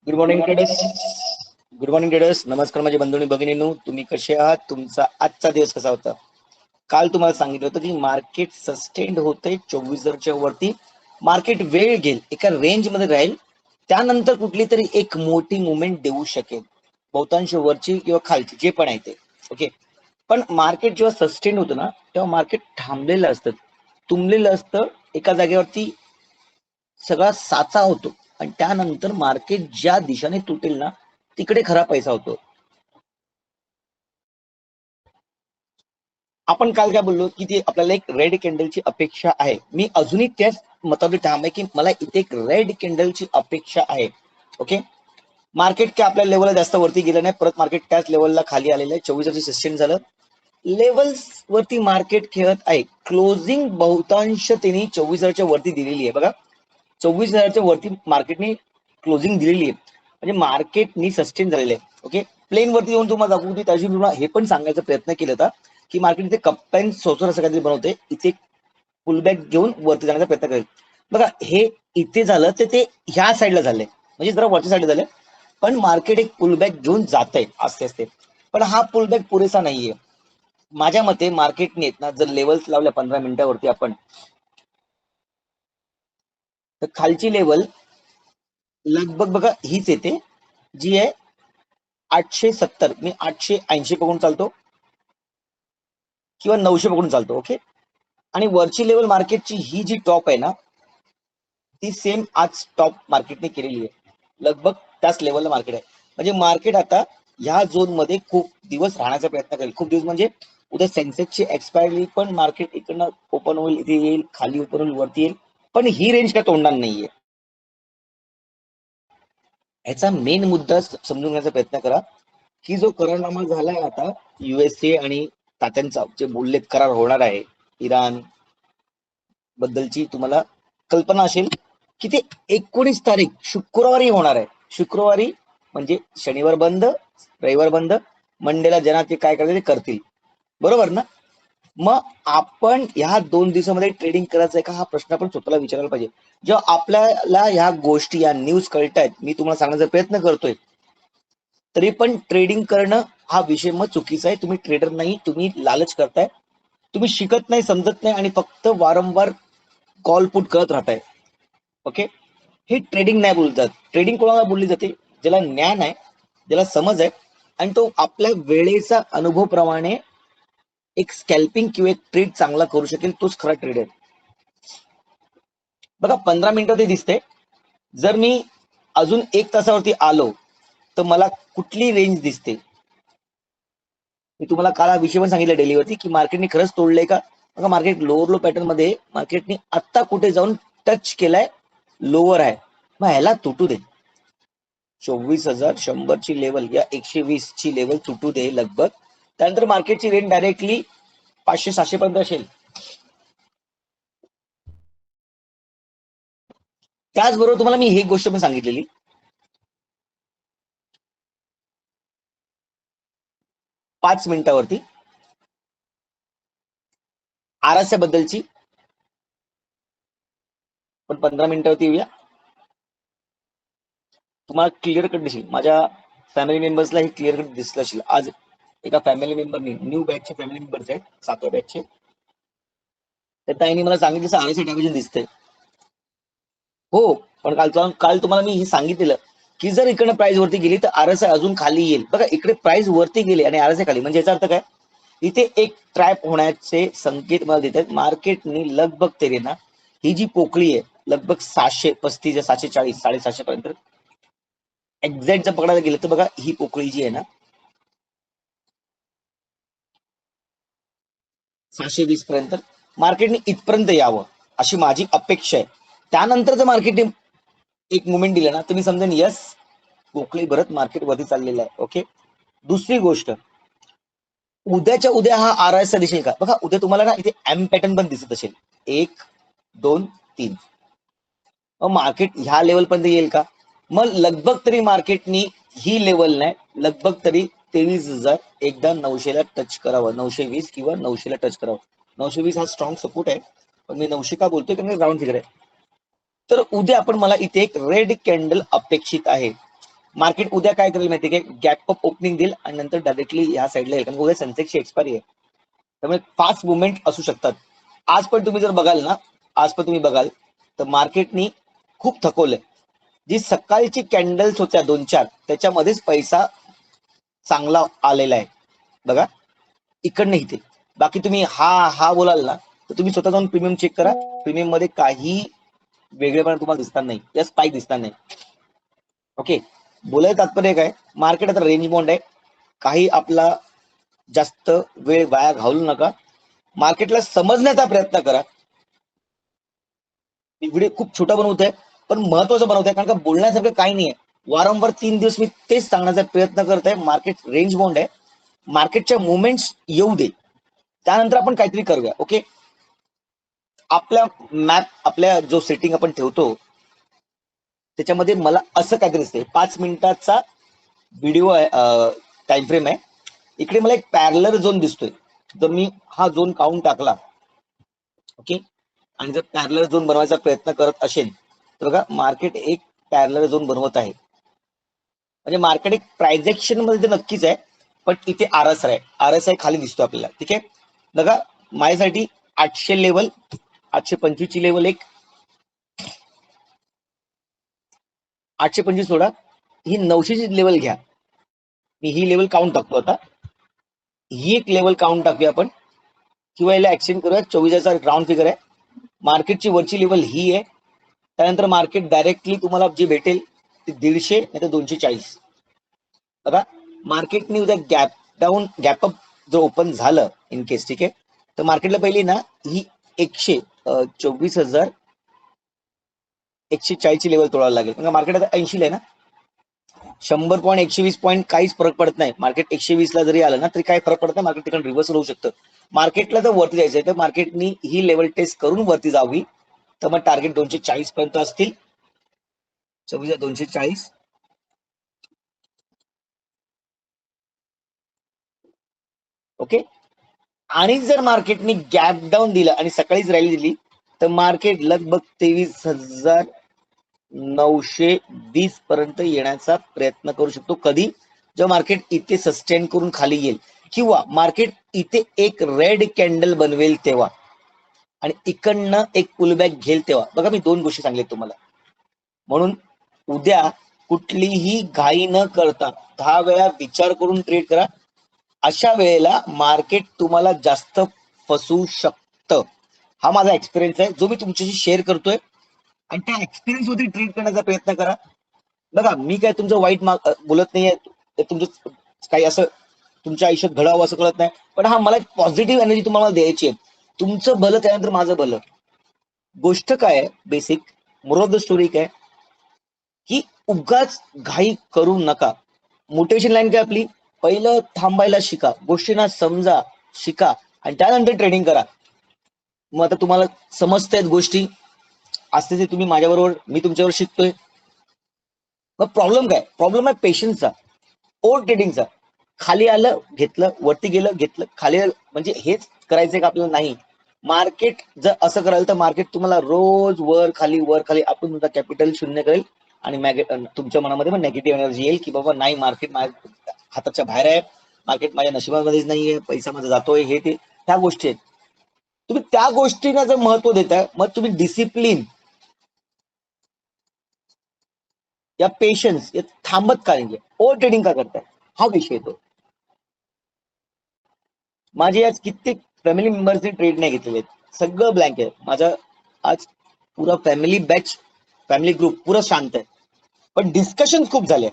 Good morning traders. Good morning traders. नमस्कार माझे बंधू आणि भगिनींनो, तुम्ही कसे आहात? तुमचा आजचा दिवस कसा होता? काल तुम्हाला सांगितलं होतं की मार्केट सस्टेंड होते 24,000च्या वरती. मार्केट वेळ घेईल, एका रेंज मध्ये राहील, त्यानंतर कुठली तरी एक मोठी मुवमेंट देऊ शकेल, बहुतांश वरची किंवा खालची जे पण आहे ते. ओके. पण मार्केट जेव्हा सस्टेंड होतं ना, तेव्हा मार्केट थांबलेलं असतं, तुंबलेलं असतं एका जागेवरती, सगळा साचा होतो आणि त्यानंतर मार्केट ज्या दिशेने तुटेल ना, तिकडे खरा पैसा होतो. आपण काल काय बोललो की ती आपल्याला एक रेड कॅन्डलची अपेक्षा आहे. मी अजूनही त्याच मतावर ठाम आहे की मला इथे एक रेड कॅन्डलची अपेक्षा आहे. ओके. मार्केट काय आपल्या लेवलला जास्त वरती गेलं नाही, परत मार्केट त्याच लेवलला खाली आलेलं आहे. 24,000 सस्टेन झालं, लेवल्स वरती मार्केट खेळत आहे. क्लोजिंग बहुतांश त्यांनी 24,000च्या वरती दिलेली आहे. बघा, 24,000च्या वरती मार्केटने क्लोजिंग दिलेली आहे, म्हणजे मार्केटनी सस्टेन झालेले आहे. ओके. प्लेन वरती येऊन तुम्हाला दाखवू, त्याची तुम्हाला हे पण सांगायचा प्रयत्न केला होता की मार्केट इथे कप अँड सोसर असं काहीतरी बनवते, इथे पुलबॅक घेऊन वरती जाण्याचा प्रयत्न करेल. बघा, हे इथे झालं तर ते ह्या साईडला झालंय, म्हणजे जरा वरच्या साईडला झालंय, पण मार्केट एक पुलबॅक घेऊन जात आहे आस्ते आस्ते. पण हा पुलबॅक पुरेसा नाहीये माझ्या मते. मार्केटने ना जर लेवल्स लावल्या 15 मिनिटावरती आपण, तर खालची लेवल लगभग बघा हीच येते, जी आहे 870. मी 880 पकडून चालतो किंवा 900 पकडून चालतो. ओके. आणि वरची लेवल मार्केटची ही जी टॉप आहे ना, ती सेम आज टॉप मार्केटने केलेली आहे. लगभग त्याच लेवलला मार्केट आहे. म्हणजे मार्केट आता ह्या झोन मध्ये खूप दिवस राहण्याचा प्रयत्न करेल. खूप दिवस म्हणजे उद्या सेन्सेक्सची एक्सपायरी पण मार्केट इकडनं ओपन होईल, इथे येईल, खाली ओपन होईल, वरती येईल, पण ही रेंज काय तोडणार नाहीये. ह्याचा मेन मुद्दा समजून घेण्याचा प्रयत्न करा की जो करारनामा झालाय आता युएसए आणि तात्यांचा, जे बोललेत करार होणार आहे इराण बद्दलची, तुम्हाला कल्पना असेल की ते 19 तारीख शुक्रवारी होणार आहे. शुक्रवारी म्हणजे शनिवार बंद, रविवार बंद, मंडेला ज्यांना ते काय करायचं ते करतील, बरोबर ना? मग आपण ह्या 2 दिवसामध्ये ट्रेडिंग करायचंय का, हा प्रश्न आपण स्वतःला विचारायला पाहिजे. जेव्हा आपल्याला ह्या गोष्टी, या न्यूज कळतायत, मी तुम्हाला सांगण्याचा प्रयत्न करतोय, तरी पण ट्रेडिंग करणं हा विषय मग चुकीचा आहे. तुम्ही ट्रेडर नाही, तुम्ही लालच करताय, तुम्ही शिकत नाही, समजत नाही आणि फक्त वारंवार कॉल पुट करत राहताय. ओके. हे ट्रेडिंग नाही बोलतात. ट्रेडिंग कोणाला बोलली जाते? ज्याला ज्ञान आहे, ज्याला समज आहे, आणि तो आपल्या वेळेचा अनुभव प्रमाणे एक स्कॅल्पिंग किंवा एक ट्रेड चांगला करू शकेल, तोच खरा ट्रेड आहे. बघा, 15 मिनिटं ते दिसते. जर मी अजून 1 तासावरती आलो तर मला कुठली रेंज दिसते? मी तुम्हाला काल हा विषय पण सांगितला डेलीवरती की मार्केटने खरंच तोडलंय का. बघा, मार्केट लोअर लो पॅटर्न मध्ये मार्केटने आत्ता कुठे जाऊन टच केलाय, लोअर आहे. मग ह्याला तुटू दे. 24,100 ची लेवल या 120 ची लेवल तुटू दे लगभग, त्यानंतर मार्केटची रेंज डायरेक्टली 500-700 पर्यंत असेल. त्याचबरोबर तुम्हाला मी ही गोष्ट पण सांगितलेली, 5 मिनिटावरती आरएसआय बद्दलची, पण 15 मिनिटावरती येऊया. तुम्हाला क्लिअर कट दिसेल, माझ्या फॅमिली मेंबर्सला ही क्लिअर कट दिसलं असेल. आज एका फॅमिली मेंबरनी, न्यू बॅचचे फॅमिली मेंबर्स आहेत, 7व्या बॅचचे, तर ताईने मला सांगितलं आरएसआय डायव्हर्जन दिसतंय. हो, पण काल तुम्हाला मी हे सांगितलेलं की जर इकडे प्राइस वरती गेली तर आरएसआय अजून खाली येईल. बघा, इकडे प्राइस वरती गेली आणि आरएसआय खाली, म्हणजे याचा अर्थ काय? इथे एक ट्रॅप होण्याचे संकेत मला देत आहेत. मार्केटने लगभग तरी ना, ही जी पोकळी आहे लगभग 735 740 750 पर्यंत एक्झॅक्ट जर पकडायला गेलं तर, बघा ही पोकळी जी आहे ना 720 पर्यंत, मार्केटने इथपर्यंत यावं अशी माझी अपेक्षा आहे. त्यानंतर जर मार्केटने एक मुवमेंट दिलं ना, तुम्ही समजेन यस, पोकळी भरत मार्केट वरती चाललेलं आहे. ओके. दुसरी गोष्ट, उद्याच्या उद्या हा आरएसआय दिसेल का? बघा, उद्या तुम्हाला ना इथे एम पॅटर्न पण दिसत असेल, 1 2 3. मग मार्केट ह्या लेवल पर्यंत येईल का? मग लगभग तरी मार्केटनी ही लेवल नाही, लगभग तरी 23,000 एकदा 900ला टच करावं, 920 किंवा 900ला टच करावं. 920 हा स्ट्रॉंग सपोर्ट आहे, पण मी 900 का बोलतोय कारण राऊंड फिगर आहे. तर उद्या आपण, मला इथे एक रेड कॅन्डल अपेक्षित आहे. मार्केट उद्या काय करेल माहिती की गॅप अप ओपनिंग देईल आणि नंतर डायरेक्टली ह्या साईडला येईल, कारण उद्या सेन्सेक्सची एक्सपायरी आहे, त्यामुळे फास्ट मुवमेंट असू शकतात. आज पण तुम्ही जर बघाल ना, आज पण तुम्ही बघाल तर मार्केटनी खूप थकवलंय. जी सकाळची कॅन्डल्स होत्या 2-4 त्याच्यामध्येच पैसा चांगला आलेला आहे बघा, इकडनं इथे. बाकी तुम्ही हा बोलाल ना तर तुम्ही स्वतः जाऊन प्रीमियम चेक करा, प्रीमियम मध्ये काही वेगळेपणा तुम्हाला दिसणार नाही या स्पाइक दिसणार नाही. ओके, बोलायचं तात्पर्य काय, मार्केट आता रेंज बॉन्ड आहे, काही आपला जास्त वेळ वाया घालवू नका, मार्केटला समजण्याचा प्रयत्न करा. मी व्हिडिओ खूप छोटा बनवत आहे पण महत्वाचं बनवत आहे, कारण का बोलण्यासारखं काही नाही आहे. वारंवार 3 दिवस मी तेच सांगण्याचा प्रयत्न करत आहे, मार्केट रेंज बॉन्ड आहे, मार्केटच्या मुवमेंट्स येऊ दे, त्यानंतर आपण काहीतरी करूया. ओके, आपल्या मॅप, आपल्या जो सेटिंग आपण ठेवतो त्याच्यामध्ये मला असं काहीतरी दिसतंय, 5 मिनिटाचा व्हिडिओ आहे, टाइम फ्रेम आहे. इकडे मला एक पॅरलर झोन दिसतोय, जर मी हा झोन काउंट टाकला, ओके, आणि जर पॅरलर झोन बनवायचा प्रयत्न करत असेल तर बघा मार्केट एक पॅरलर झोन बनवत आहे, म्हणजे मार्केट एक प्रायझेक्शन मध्ये तर नक्कीच आहे, पण इथे आरएसआय आहे, आरएसआय खाली दिसतो आपल्याला. ठीक आहे, बघा माझ्यासाठी 800 लेवल, 825 ची लेवल एक, 825 सोडा, ही 900 ची लेवल घ्या, मी ही लेवल काउंट टाकतो आता, ही एक लेवल काउंट टाकूया आपण, किंवा याला एक्सटेंड करूया, 24,000 राउंड फिगर आहे, मार्केटची वरची लेवल ही आहे, त्यानंतर मार्केट डायरेक्टली तुम्हाला जी भेटेल ती 150 नाही तर 240. बघा मार्केटने उद्या गॅप डाऊन गॅप अप जर ओपन झालं इन केस, ठीक आहे, तर मार्केटला पहिली ना ही 124,140 ची लेवल तोडायला लागेल, कारण मार्केट आता 80 आहे ना, 100 पॉईंट 120 पॉईंट काहीच फरक पडत नाही, मार्केट 120 ला जरी आलं ना तरी काही फरक पडत नाही, मार्केट तिकडे रिव्हर्स होऊ शकतं. मार्केटला जर वरती जायचंय तर मार्केटनी ही लेवल टेस्ट करून वरती जावी, तर मग टार्गेट 240 पर्यंत असतील, 240. ओके, आणि जर मार्केटने गॅप डाऊन दिलं आणि सकाळीच रॅली दिली तर मार्केट लगभग 23,920 पर्यंत येण्याचा प्रयत्न करू शकतो. कधी, जेव्हा मार्केट इथे सस्टेन करून खाली येईल, किंवा मार्केट इथे एक रेड कॅन्डल बनवेल तेव्हा, आणि इकडनं एक पुलबॅक घेईल तेव्हा. बघा मी 2 गोष्टी सांगल्या तुम्हाला, म्हणून उद्या कुठलीही घाई न करता 10 वेळा विचार करून ट्रेड करा. अशा वेळेला मार्केट तुम्हाला जास्त फसवू शकतं, हा माझा एक्सपिरियन्स आहे जो मी तुमच्याशी शेअर करतोय, आणि त्या एक्सपिरियन्स मध्ये ट्रीट करण्याचा प्रयत्न करा. बघा मी काय तुमचं वाईट बोलत नाहीये, तुमचं काही असं तुमच्या आयुष्यात घडावं असं कळत नाही, पण हा मला एक पॉझिटिव्ह एनर्जी तुम्हाला द्यायची आहे. तुमचं भलं त्यानंतर माझं भलं. गोष्ट काय आहे, basic more of the story काय की उगाच घाई करू नका. मोटिवेशन लाईन काय आपली, पहिलं थांबायला शिका, गोष्टींना समजा, शिका, आणि त्यानंतर ट्रेडिंग करा. मग आता तुम्हाला समजतायत गोष्टी, असते ते तुम्ही माझ्याबरोबर, मी तुमच्यावर शिकतोय. मग प्रॉब्लेम काय, प्रॉब्लेम आहे पेशन्सचा, ओव्हर ट्रेडिंगचा. खाली आलं घेतलं, वरती गेलं घेतलं, खाली आलं, म्हणजे हेच करायचंय का आपल्याला, नाही. मार्केट जर असं कराल तर मार्केट तुम्हाला रोज वर खाली आपण तुमचा कॅपिटल शून्य करेल, आणि तुमच्या मनामध्ये मग नेगेटिव्ह एनर्जी येईल की बाबा नाही, मार्केट माझ्या हाताच्या बाहेर आहे, मार्केट माझ्या नशिबामध्येच नाहीये, पैसा माझा जातोय, हे ते त्या गोष्टी आहेत. तुम्ही त्या गोष्टींना जर महत्व देताय, मग तुम्ही डिसिप्लिन या पेशन्स या थांबत का नाही, ओव्हर ट्रेडिंग का करताय, हा विषय येतो. माझे आज कित्येक फॅमिली मेंबर्सने ट्रेड नाही घेतलेले आहेत, सगळं ब्लँक आहे माझा आज, पुरा फॅमिली बॅच, फॅमिली ग्रुप पुरा शांत आहे, पण डिस्कशन खूप झाले,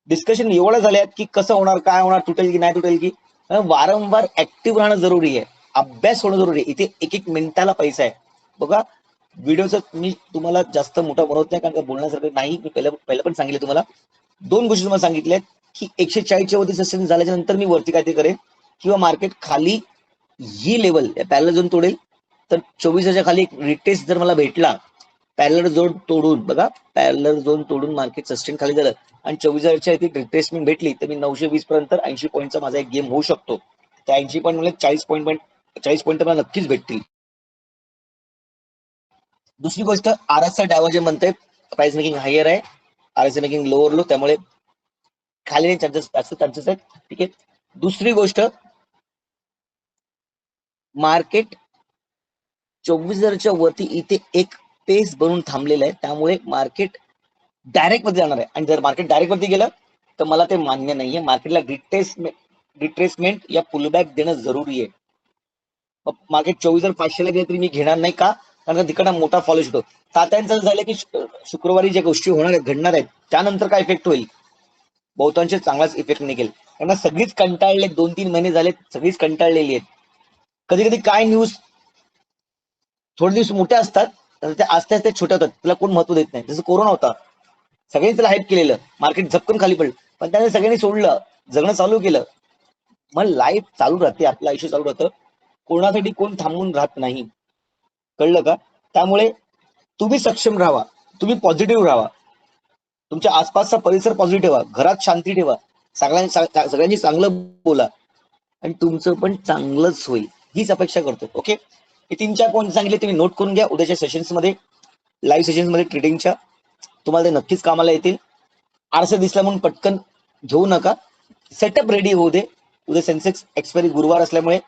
डिस्कशन एवढं झाले की कसं होणार, काय होणार, तुटेल की नाही तुटेल की. वारंवार ऍक्टिव्ह राहणं जरुरी आहे, अभ्यास होणं जरुरी आहे, इथे एक एक मिनिटाला पैसा आहे. बघा व्हिडिओचं मी तुम्हाला जास्त मोठा बनवत नाही, कारण का बोलण्यासारखं नाही, मी पहिलं पण सांगितलं तुम्हाला, 2 गोष्टी तुम्हाला सांगितल्या की 140 वरती सस्टेन झाल्याच्या नंतर मी वरती काहीतरी करेन, किंवा मार्केट खाली ही लेवल पॅरलल झोन तोडेल, तर 24,000 खाली एक रिटेस्ट जर मला भेटला, पॅरलल झोन तोडून, बघा पॅरलल झोन तोडून मार्केट सस्टेन खाली झालं आणि 24,000च्या इथे रिट्रेसमेंट भेटली, तर मी 920 पर्यंत 80 पॉईंटचा माझा एक गेम होऊ शकतो. त्या 80 पॉईंट म्हणजे 40 पॉईंट मला नक्कीच भेटतील. दुसरी गोष्ट, आरएसआय डायव्हर्जन म्हणते, प्राइस मेकिंग हायर आहे, आरएसआय मेकिंग लोअर लो, त्यामुळे खाली चान्सेस आहेत. ठीक आहे. दुसरी गोष्ट, मार्केट 24,000च्या वरती इथे एक पेस बनून थांबलेलं आहे, त्यामुळे मार्केट डायरेक्ट वरती जाणार आहे. आणि जर मार्केट डायरेक्ट वरती गेलं तर मला ते मान्य नाहीये. मार्केटला रिट्रेसमेंट या पुलबॅक देणं जरुरी आहे. मार्केट 24,500 ला गेलं तरी मी घेणार नाही. का? कारण तिकडं मोठा फॉलो होतो. तात्यांचं झालं की शुक्रवारी ज्या गोष्टी होणार आहेत, घडणार आहेत, त्यानंतर काय इफेक्ट होईल? बहुतांश चांगलाच इफेक्ट निघेल. त्यांना सगळीच कंटाळले, 2-3 महिने झाले सगळीच कंटाळलेली आहेत. कधी कधी काय न्यूज थोडे दिवस मोठ्या असतात, ते आस्ते आस्ते छोट्या होतात, त्याला कोण महत्व देत नाही. जसं कोरोना होता, सगळ्यांनी त्याला हाईप केलेलं, मार्केट झपकन खाली पडलं, पण त्याने सगळ्यांनी सोडलं, जगणं चालू केलं. मग लाईफ चालू राहते, आपलं आयुष्य चालू राहतं. कोणासाठी कोण थांबून राहत नाही. कळलं का? त्यामुळे तुम्ही सक्षम राहा, तुम्ही पॉझिटिव्ह राहा, तुमच्या आसपासचा परिसर पॉझिटिव्ह ठेवा, घरात शांती ठेवा, सगळ्यांनी चांगलं बोला आणि तुमचं पण चांगलंच होईल, हीच अपेक्षा करतो. ओके, हे 3-4 पॉईंट सांगितले, तुम्ही नोट करून घ्या. उद्याच्या सेशन्स मध्ये, लाईव्ह सेशन्स मध्ये ट्रेडिंगच्या, तुम्हाला ते नक्कीच कामाला येतील. आरसे दिसला म्हणून पटकन घेऊ नका, सेटअप रेडी होऊ दे. उद्या सेन्सेक्स एक्सपायरी गुरुवार असल्यामुळे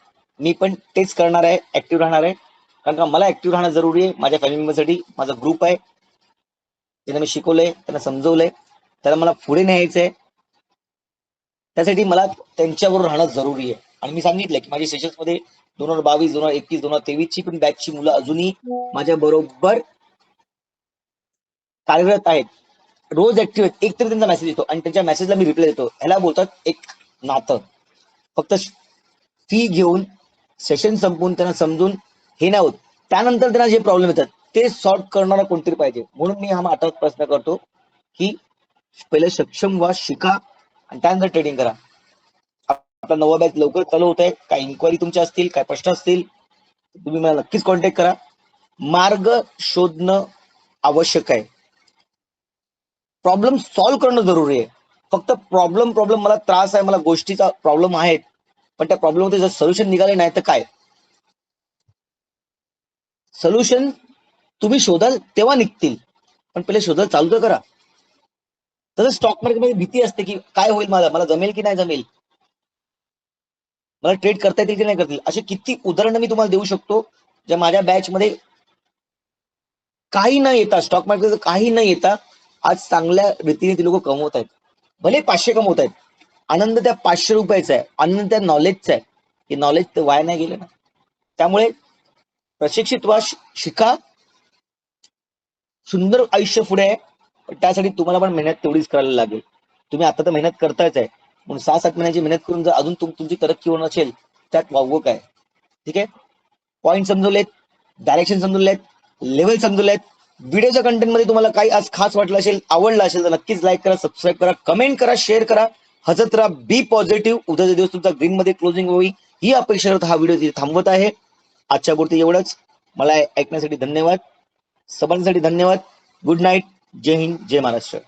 मी पण तेच करणार आहे, ऍक्टिव्ह राहणार आहे. कारण का मला ऍक्टिव्ह राहणं जरुरी आहे. माझ्या फॅमिली मेंबरसाठी माझा ग्रुप आहे, त्यांना मी शिकवलंय, त्यांना समजवलंय, त्याला मला पुढे न्यायचंय. त्यासाठी मला त्यांच्याबरोबर राहणं जरुरी आहे. आणि मी सांगितलं की माझ्या सेशन्स मध्ये 2022, 2021, 2023 ची पण बॅचची मुलं अजूनही माझ्या बरोबर कार्यरत आहेत, रोज ऍक्टिव्ह आहेत. एक तरी त्यांचा मेसेज येतो आणि त्यांच्या मेसेजला मी रिप्लाय देतो. ह्याला बोलतात एक नातं. फक्त फी घेऊन सेशन संपवून त्यांना समजून हे नाही होत. त्यानंतर त्यांना जे प्रॉब्लेम येतात ते सॉल्व्ह करणारा कोणतरी पाहिजे. म्हणून मी हा आता प्रश्न करतो की पहिले सक्षम व्हा, शिका आणि त्यानंतर ट्रेडिंग करा. आपला 9वा बॅच लवकर चालू होत आहे. काय इन्क्वायरी तुमच्या असतील, काय प्रश्न असतील, तुम्ही मला नक्कीच कॉन्टॅक्ट करा. मार्ग शोधणं आवश्यक आहे, प्रॉब्लेम सॉल्व्ह करणं जरुरी आहे. फक्त प्रॉब्लेम मला त्रास आहे, मला गोष्टीचा प्रॉब्लेम आहे, पण त्या प्रॉब्लेम मध्ये जर सोल्युशन निघाले नाही तर काय? सोल्युशन तुम्ही शोधाल तेव्हा निघतील, पण पहिले शोधायला चालू तर करा. तसं स्टॉक मार्केटमध्ये भीती असते की काय होईल, मला जमेल की नाही जमेल, मला ट्रेड करता येतील की नाही करतील. असे किती उदाहरणं मी तुम्हाला देऊ शकतो, ज्या माझ्या बॅच मध्ये काही न येता, स्टॉक मार्केट काही न येता आज चांगल्या रीतीने ती लोक कमवत आहेत. भले 500 कमवत आहेत, आनंद त्या 500 रुपयाचा आहे, आनंद त्या नॉलेजचा आहे. हे नॉलेज तर वाया नाही गेलं ना. त्यामुळे प्रशिक्षित व्हा, शिका, सुंदर आयुष्य पुढे आहे. पण त्यासाठी तुम्हाला पण मेहनत तेवढीच करायला लागेल. तुम्ही आता तर मेहनत करतायच आहे, म्हणून 6-7 महिन्याची मेहनत करून जर अजून तुमची तरक्की होणार असेल, त्यात वावगं काय? ठीक आहे, पॉईंट समजवलेत, डायरेक्शन समजवलेत, लेवल समजवलेत. व्हिडिओच्या कंटेंट मध्ये तुम्हाला काही आज खास वाटलं असेल, आवडलं असेल तर नक्कीच लाईक करा, सबस्क्राईब करा, कमेंट करा, शेअर करा. हसत राहा, बी पॉझिटिव्ह. उद्याचा दिवस तुमचा ग्रीन मध्ये क्लोजिंग होईल ही अपेक्षा करत हा व्हिडिओ थांबवत आहे. आजच्या पुरती एवढंच. मला ऐकण्यासाठी धन्यवाद, सबंधसाठी धन्यवाद. Good night. जय हिंद, जय महाराष्ट्र.